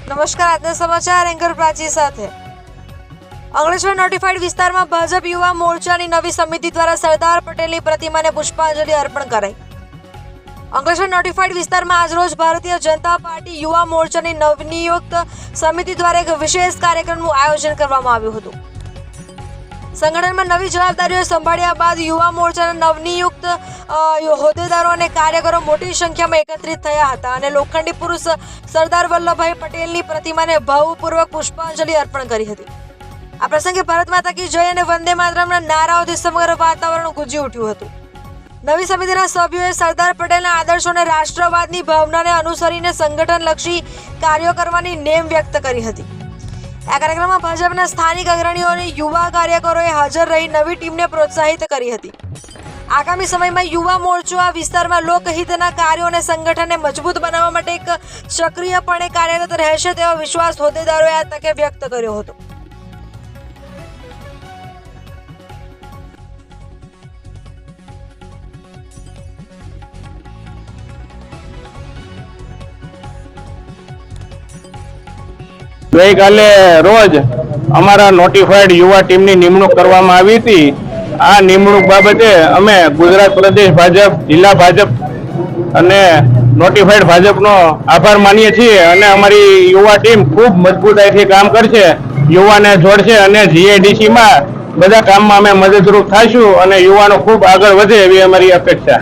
નમસ્કાર, આજના સમાચાર એન્કર પ્રાચી સાથે। અંકલેશ્વર નોટિફાઈડ વિસ્તારમાં ભાજપ યુવા મોરચાની નવી સમિતિ દ્વારા સરદાર પટેલની પ્રતિમાને પુષ્પાંજલિ અર્પણ કરાઈ। અંકલેશ્વર નોટિફાઈડ વિસ્તારમાં આજરોજ ભારતીય જનતા પાર્ટી યુવા મોરચાની નવનિયુક્ત સમિતિ દ્વારા એક વિશેષ કાર્યક્રમનું આયોજન કરવામાં આવ્યું હતું। સંગઠનમાં નવી જવાબદારીઓ સંભાળ્યા બાદ યુવા મોરચાના નવનિયુક્ત હોદ્દેદારો અને કાર્યકરો મોટી સંખ્યામાં એકત્રિત થયા હતા અને લોખંડી પુરુષ સરદાર વલ્લભભાઈ પટેલની પ્રતિમાને ભાવપૂર્વક પુષ્પાંજલિ અર્પણ કરી હતી। આ પ્રસંગે ભારત માતા કી જય અને વંદે માતરમના નારાઓથી સમગ્ર વાતાવરણ ગુંજી ઉઠ્યું હતું। નવી સમિતિના સભ્યોએ સરદાર પટેલના આદર્શો અને રાષ્ટ્રવાદની ભાવનાને અનુસરીને સંગઠનલક્ષી કાર્યો કરવાની નેમ વ્યક્ત કરી હતી। આ કાર્યક્રમમાં ભાજપના સ્થાનિક અગ્રણીઓ અને યુવા કાર્યકરોએ હાજર રહી નવી ટીમને પ્રોત્સાહિત કરી હતી। આગામી સમયમાં યુવા મોરચો આ વિસ્તારમાં લોકહિતના કાર્યો અને સંગઠનને મજબૂત બનાવવા માટે એક સક્રિયપણે કાર્યરત રહેશે તેવો વિશ્વાસ હોદ્દેદારોએ આ તકે વ્યક્ત કર્યો હતો। ગઈકાલે રોજ અમારા નોટિફાઈડ યુવા ટીમની નિમણૂક કરવામાં આવી હતી। આ નિમણૂક બાબતે અમે ગુજરાત પ્રદેશ ભાજપ, જિલ્લા ભાજપ અને નોટિફાઈડ ભાજપનો આભાર માનીએ છીએ અને અમારી યુવા ટીમ ખૂબ મજબૂતાઈથી કામ કરશે, યુવાને જોડશે અને જીએડીસીમાં બધા કામમાં અમે મદદરૂપ થઈશું અને યુવાનો ખૂબ આગળ વધે એવી અમારી અપેક્ષા।